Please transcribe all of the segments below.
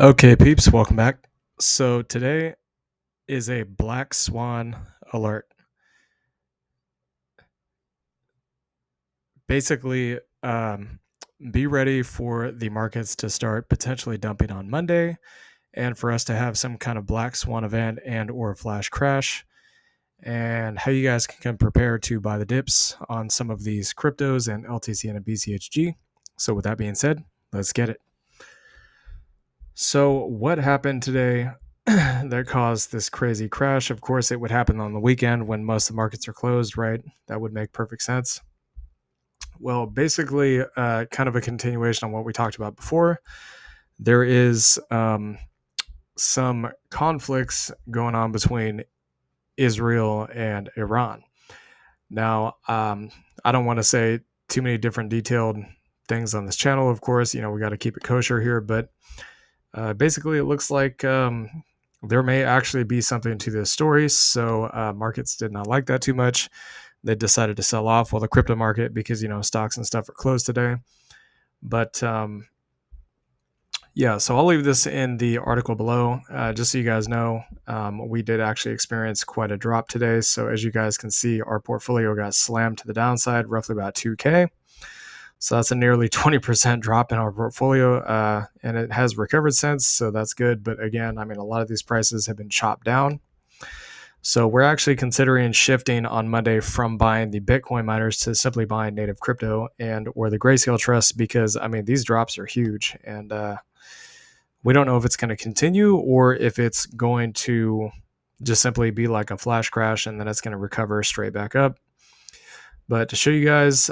Okay, peeps, welcome back. So today is a black swan alert. Basically, be ready for the markets to start potentially dumping on Monday and for us to have some kind of black swan event and or flash crash, and how you guys can prepare to buy the dips on some of these cryptos and LTCN and BCHG. So with that being said, let's get it. So, what happened today that caused this crazy crash? Of course, it would happen on the weekend when most of the markets are closed, right? That would make perfect sense. Well, basically, kind of a continuation on what we talked about before. There is some conflicts going on between Israel and Iran. Now, I don't want to say too many different detailed things on this channel, of course. We got to keep it kosher here, but basically, it looks like there may actually be something to this story. So markets did not like that too much. They decided to sell off. Well, the crypto market, because stocks and stuff are closed today. But yeah, so I'll leave this in the article below, just so you guys know. We did actually experience quite a drop today. So as you guys can see, our portfolio got slammed to the downside, roughly about 2K. So that's a nearly 20% drop in our portfolio, and it has recovered since, so that's good. But again, I mean, a lot of these prices have been chopped down. So we're actually considering shifting on Monday from buying the Bitcoin miners to simply buying native crypto and or the Grayscale Trust, because I mean, these drops are huge, and we don't know if it's going to continue or if it's going to just simply be like a flash crash and then it's going to recover straight back up. But to show you guys,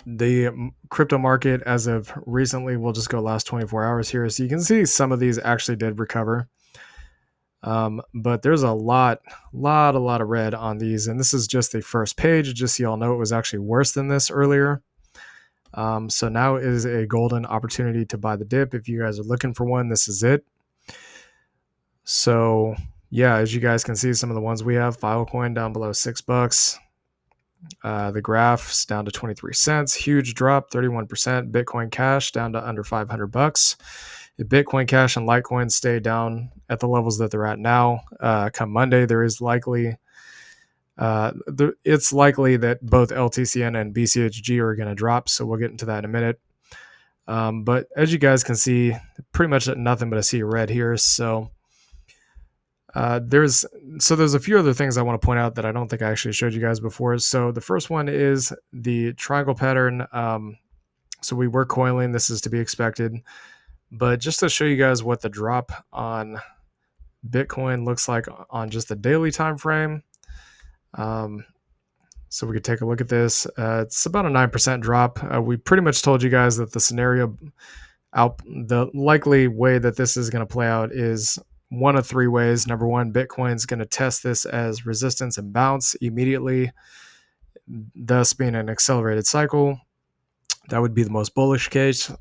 the crypto market as of recently, we'll just go last 24 hours here. So you can see some of these actually did recover. But there's a lot of red on these. And this is just the first page, just so y'all know it was actually worse than this earlier. So now is a golden opportunity to buy the dip. If you guys are looking for one, this is it. So yeah, as you guys can see, some of the ones we have, Filecoin down below $6. The graph's down to 23 cents. Huge drop, 31%. Bitcoin Cash down to under $500. If Bitcoin Cash and Litecoin stay down at the levels that they're at now, come Monday, it's likely that both LTCN and BCHG are going to drop. So we'll get into that in a minute. But as you guys can see, pretty much nothing but a sea of red here. So there's a few other things I want to point out that I don't think I actually showed you guys before. So the first one is the triangle pattern. So we were coiling. This is to be expected. But just to show you guys what the drop on Bitcoin looks like on just the daily time frame. So we could take a look at this. It's about a 9% drop. We pretty much told you guys that the likely way that this is going to play out is one of three ways. Number one, Bitcoin's going to test this as resistance and bounce immediately, thus being an accelerated cycle. That would be the most bullish case.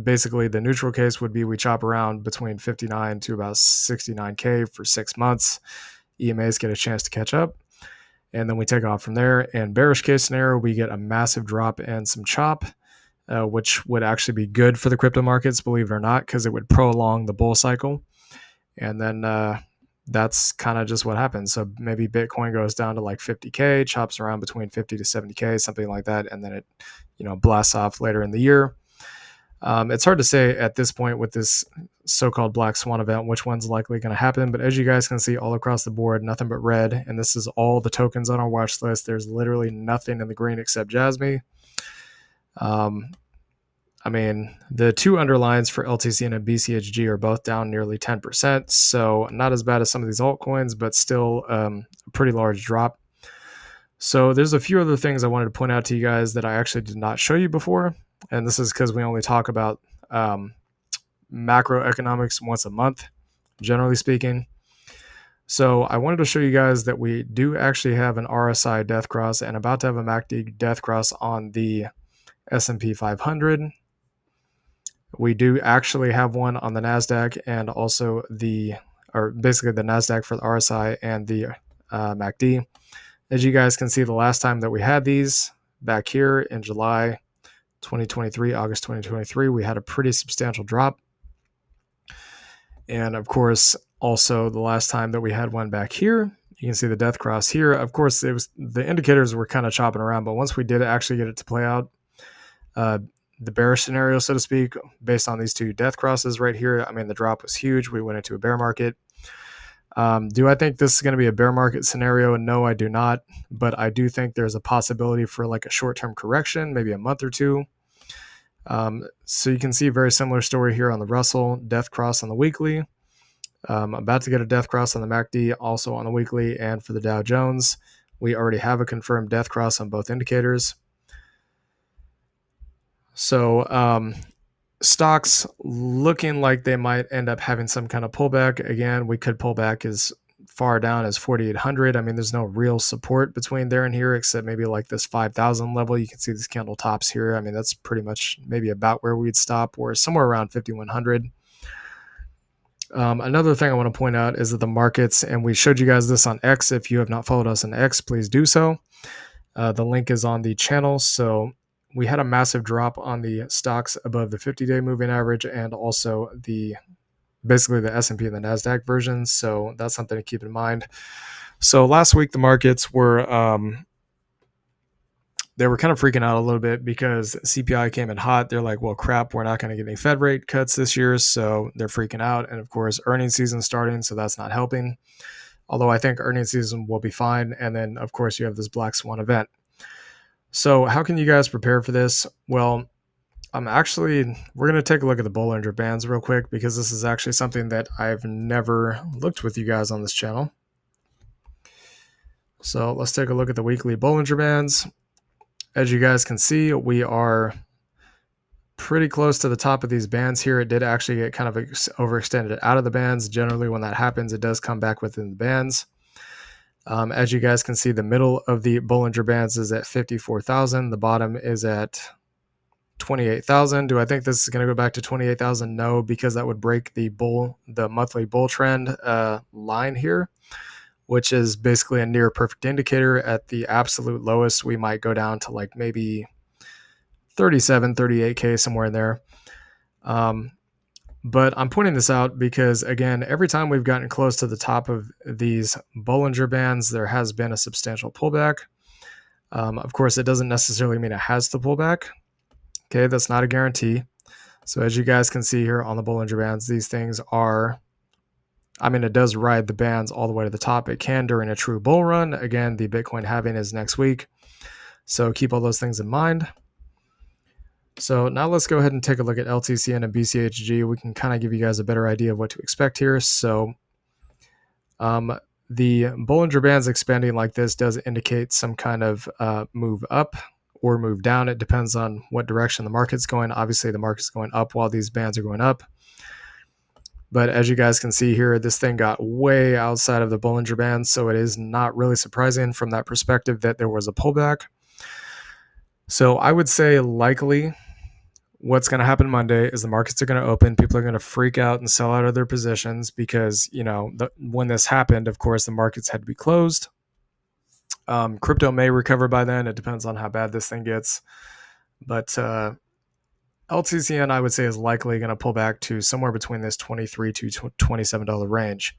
Basically, the neutral case would be we chop around between 59 to about 69K for 6 months. EMAs get a chance to catch up, and then we take off from there. And bearish case scenario, we get a massive drop and some chop, which would actually be good for the crypto markets, believe it or not, because it would prolong the bull cycle. And then that's kind of just what happens. So maybe Bitcoin goes down to like 50K, chops around between 50 to 70K, something like that, and then it blasts off later in the year. It's hard to say at this point with this so-called black swan event which one's likely going to happen, but as you guys can see all across the board, nothing but red, and this is all the tokens on our watch list. There's literally nothing in the green except Jasmy. I mean, the two underlines for LTCN and BCHG are both down nearly 10%, so not as bad as some of these altcoins, but still a pretty large drop. So there's a few other things I wanted to point out to you guys that I actually did not show you before, and this is because we only talk about macroeconomics once a month, generally speaking. So I wanted to show you guys that we do actually have an RSI death cross and about to have a MACD death cross on the S&P 500. We do actually have one on the NASDAQ and also basically the NASDAQ for the RSI and the MACD. As you guys can see, the last time that we had these back here in July 2023, August 2023, we had a pretty substantial drop. And of course, also the last time that we had one back here, you can see the death cross here. Of course, it was the indicators were kind of chopping around, but once we did actually get it to play out, the bearish scenario, so to speak, based on these two death crosses right here, I mean, the drop was huge. We went into a bear market. Do I think this is going to be a bear market scenario? No, I do not. But I do think there's a possibility for like a short-term correction, maybe a month or two. So you can see a very similar story here on the Russell, death cross on the weekly. About to get a death cross on the MACD, also on the weekly, and for the Dow Jones, we already have a confirmed death cross on both indicators. So stocks looking like they might end up having some kind of pullback. Again, we could pull back as far down as 4,800. I mean, there's no real support between there and here, except maybe like this 5,000 level. You can see these candle tops here. I mean, that's pretty much maybe about where we'd stop, or somewhere around 5,100. Another thing I want to point out is that the markets, and we showed you guys this on X. If you have not followed us on X, please do so. The link is on the channel. So we had a massive drop on the stocks above the 50-day moving average, and also basically the S&P and the NASDAQ versions. So that's something to keep in mind. So last week, the markets were, they were kind of freaking out a little bit because CPI came in hot. They're like, well, crap, we're not going to get any Fed rate cuts this year. So they're freaking out. And of course, earnings season starting. So that's not helping. Although I think earnings season will be fine. And then, of course, you have this Black Swan event. So how can you guys prepare for this? Well, we're going to take a look at the Bollinger Bands real quick, because this is actually something that I've never looked with you guys on this channel. So let's take a look at the weekly Bollinger Bands. As you guys can see, we are pretty close to the top of these bands here. It did actually get kind of overextended out of the bands. Generally, when that happens, it does come back within the bands. As you guys can see, the middle of the Bollinger Bands is at 54,000. The bottom is at 28,000. Do I think this is going to go back to 28,000? No, because that would break the monthly bull trend line here, which is basically a near perfect indicator. At the absolute lowest, we might go down to like maybe 37, 38K, somewhere in there. But I'm pointing this out because, again, every time we've gotten close to the top of these Bollinger Bands, there has been a substantial pullback. Of course, it doesn't necessarily mean it has to pull back. Okay, that's not a guarantee. So as you guys can see here on the Bollinger Bands, these things are, I mean, it does ride the bands all the way to the top. It can during a true bull run. Again, the Bitcoin halving is next week. So keep all those things in mind. So now let's go ahead and take a look at LTCN and BCHG. We can kind of give you guys a better idea of what to expect here. So the Bollinger Bands expanding like this does indicate some kind of move up or move down. It depends on what direction the market's going. Obviously, the market's going up while these bands are going up. But as you guys can see here, this thing got way outside of the Bollinger Bands, so it is not really surprising from that perspective that there was a pullback. So I would say likely what's going to happen Monday is the markets are going to open. People are going to freak out and sell out of their positions because, when this happened, of course, the markets had to be closed. Crypto may recover by then. It depends on how bad this thing gets. But LTCN, I would say, is likely going to pull back to somewhere between this $23 to $27 range.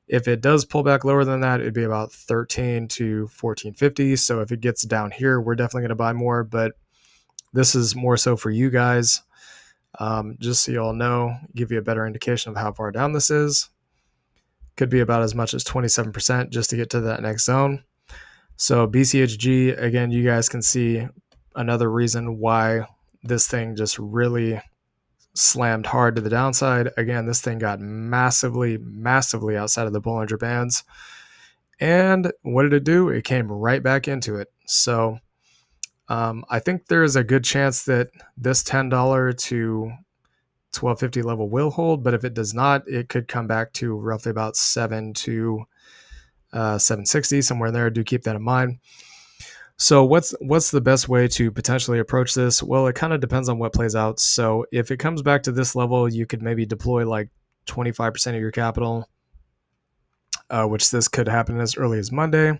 If it does pull back lower than that, it'd be about $13 to $14.50. So if it gets down here, we're definitely going to buy more. But this is more so for you guys, just so you all know, give you a better indication of how far down this is. Could be about as much as 27% just to get to that next zone. So BCHG, again, you guys can see another reason why this thing just really slammed hard to the downside. Again, this thing got massively, massively outside of the Bollinger Bands. And what did it do? It came right back into it. So I think there is a good chance that this $10 to $12.50 level will hold, but if it does not, it could come back to roughly about $7 to $7.60, somewhere in there. Do keep that in mind. So what's the best way to potentially approach this? Well, it kind of depends on what plays out. So if it comes back to this level, you could maybe deploy like 25% of your capital, which this could happen as early as Monday.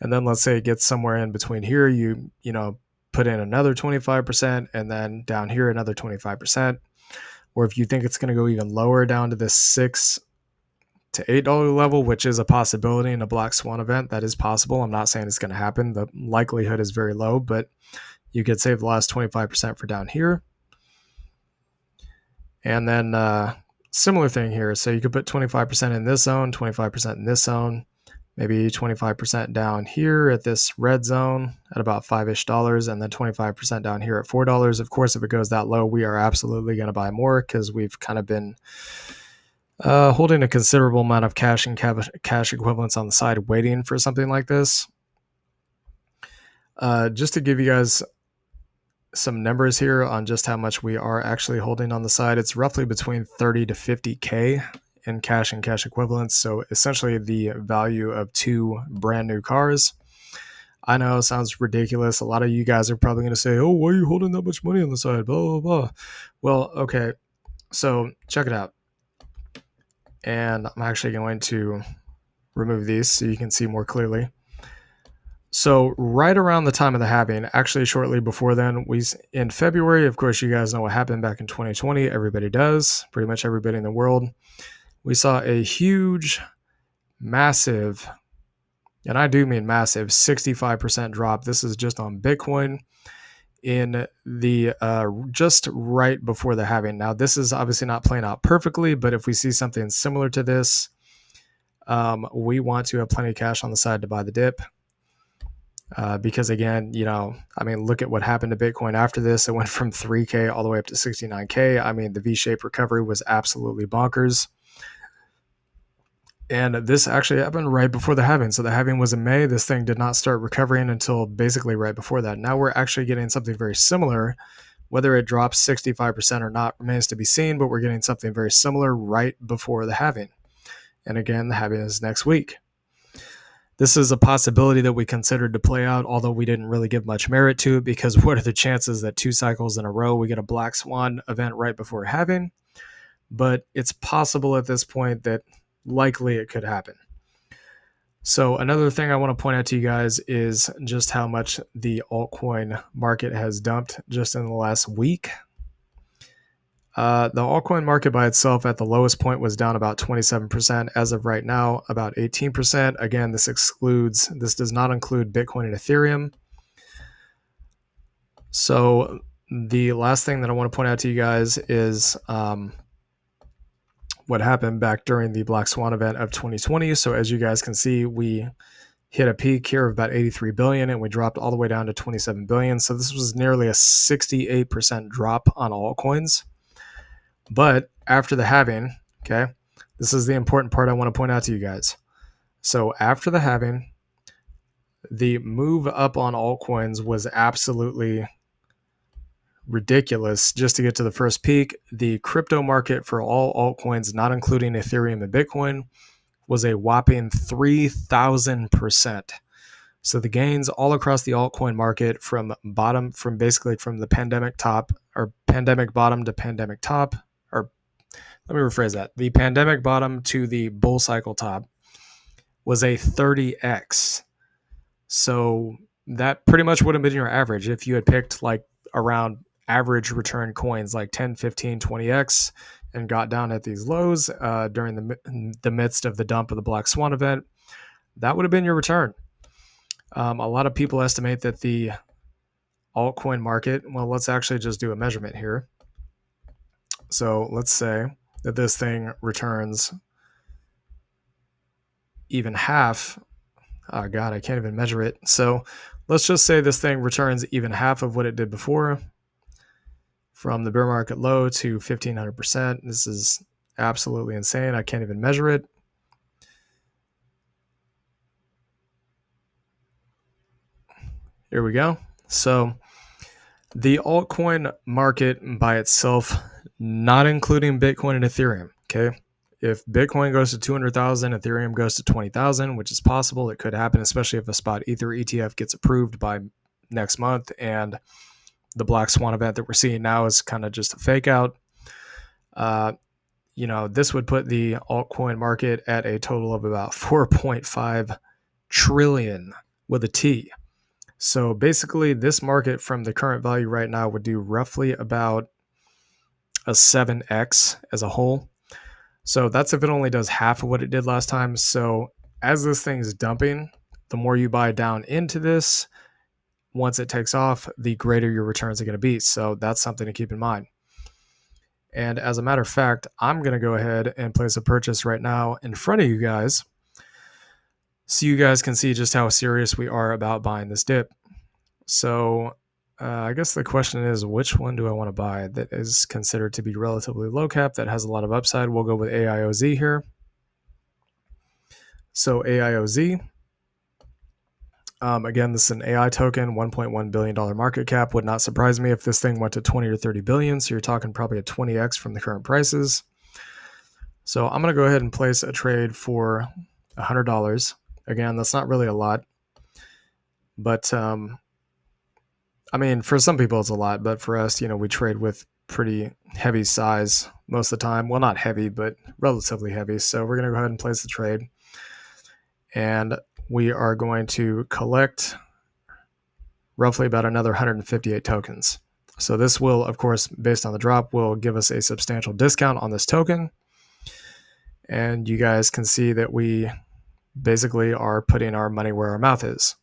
And then let's say it gets somewhere in between here, you put in another 25%, and then down here another 25%. Or if you think it's going to go even lower down to this $6 to $8 level, which is a possibility in a black swan event, that is possible. I'm not saying it's going to happen. The likelihood is very low, but you could save the last 25% for down here. And then similar thing here. So you could put 25% in this zone, 25% in this zone, maybe 25% down here at this red zone at about $5-ish, and then 25% down here at $4. Of course, if it goes that low, we are absolutely going to buy more because we've kind of been holding a considerable amount of cash and cash equivalents on the side waiting for something like this. Just to give you guys some numbers here on just how much we are actually holding on the side, it's roughly between 30 to 50K in cash and cash equivalents. So essentially the value of 2 brand new cars. I know it sounds ridiculous. A lot of you guys are probably going to say, oh, why are you holding that much money on the side? Blah, blah, blah. Well, okay. So check it out. And I'm actually going to remove these so you can see more clearly. So right around the time of the halving, actually shortly before then, in February, of course, you guys know what happened back in 2020. Everybody does, pretty much everybody in the world. We saw a huge, massive, and I do mean massive, 65% drop. This is just on Bitcoin in the just right before the halving. Now, this is obviously not playing out perfectly, but if we see something similar to this, we want to have plenty of cash on the side to buy the dip. Because again, look at what happened to Bitcoin after this. It went from 3K all the way up to 69K. I mean, the V-shaped recovery was absolutely bonkers. And this actually happened right before the halving. So the halving was in May. This thing did not start recovering until basically right before that. Now we're actually getting something very similar. Whether it drops 65% or not remains to be seen, but we're getting something very similar right before the halving. And again, the halving is next week. This is a possibility that we considered to play out, although we didn't really give much merit to it, because what are the chances that 2 cycles in a row we get a black swan event right before halving? But it's possible at this point that likely it could happen. So another thing I want to point out to you guys is just how much the altcoin market has dumped just in the last week. The altcoin market by itself at the lowest point was down about 27%. As of right now, about 18%. Again, this does not include Bitcoin and Ethereum. So the last thing that I want to point out to you guys is what happened back during the Black Swan event of 2020. So as you guys can see, we hit a peak here of about 83 billion and we dropped all the way down to 27 billion. So this was nearly a 68% drop on altcoins. But after the halving, okay, this is the important part I want to point out to you guys. So after the halving, the move up on altcoins was absolutely ridiculous just to get to the first peak. The crypto market for all altcoins, not including Ethereum and Bitcoin, was a whopping 3,000%. So the gains all across the altcoin market from basically from the pandemic top or pandemic bottom to pandemic top, or let me rephrase that. The pandemic bottom to the bull cycle top was a 30x. So that pretty much would have been your average if you had picked like around average return coins like 10, 15, 20x and got down at these lows during the midst of the dump of the Black Swan event. That would have been your return. A lot of people estimate that the altcoin market, well, let's actually just do a measurement here. So let's say that this thing returns even half. Oh God, I can't even measure it. So let's just say this thing returns even half of what it did before, from the bear market low to 1,500%. This is absolutely insane. I can't even measure it. Here we go. So the altcoin market by itself, not including Bitcoin and Ethereum, okay? If Bitcoin goes to 200,000, Ethereum goes to 20,000, which is possible. It could happen, especially if a spot Ether ETF gets approved by next month and the Black Swan event that we're seeing now is kind of just a fake out. This would put the altcoin market at a total of about 4.5 trillion with a T. So basically, this market from the current value right now would do roughly about a 7x as a whole. So that's if it only does half of what it did last time. So as this thing is dumping, the more you buy down into this, once it takes off, the greater your returns are going to be. So that's something to keep in mind. And as a matter of fact, I'm going to go ahead and place a purchase right now in front of you guys so you guys can see just how serious we are about buying this dip. So I guess the question is, which one do I want to buy that is considered to be relatively low cap, that has a lot of upside? We'll go with AIOZ here. So AIOZ, again, this is an AI token, $1.1 billion market cap. Would not surprise me if this thing went to 20 or 30 billion. So you're talking probably a 20x from the current prices. So I'm going to go ahead and place a trade for $100. Again, that's not really a lot, but I mean, for some people it's a lot, but for us, we trade with pretty heavy size most of the time. Well, not heavy, but relatively heavy. So we're going to go ahead and place the trade. And we are going to collect roughly about another 158 tokens. So this will, of course, based on the drop, will give us a substantial discount on this token. And you guys can see that we basically are putting our money where our mouth is.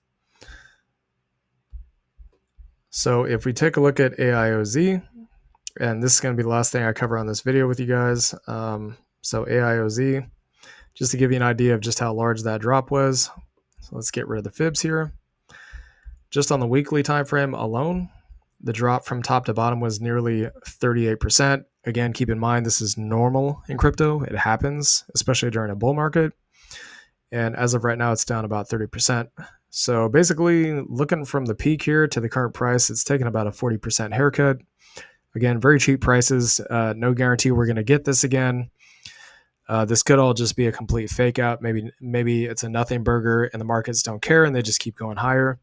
So if we take a look at AIOZ, and this is going to be the last thing I cover on this video with you guys. So AIOZ, just to give you an idea of just how large that drop was. So let's get rid of the fibs here. Just on the weekly time frame alone, the drop from top to bottom was nearly 38%. Again, keep in mind, this is normal in crypto. It happens, especially during a bull market. And as of right now, it's down about 30%. So basically, looking from the peak here to the current price, it's taken about a 40% haircut. Again, very cheap prices. No guarantee we're going to get this again. This could all just be a complete fake out. Maybe it's a nothing burger and the markets don't care and they just keep going higher.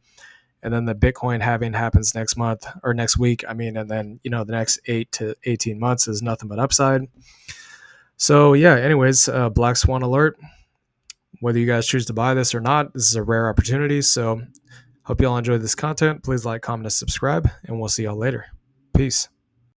And then the Bitcoin halving happens next month or next week. And then, the next 8 to 18 months is nothing but upside. So yeah, anyways, Black Swan alert. Whether you guys choose to buy this or not, this is a rare opportunity. So hope you all enjoyed this content. Please like, comment, and subscribe, and we'll see y'all later. Peace.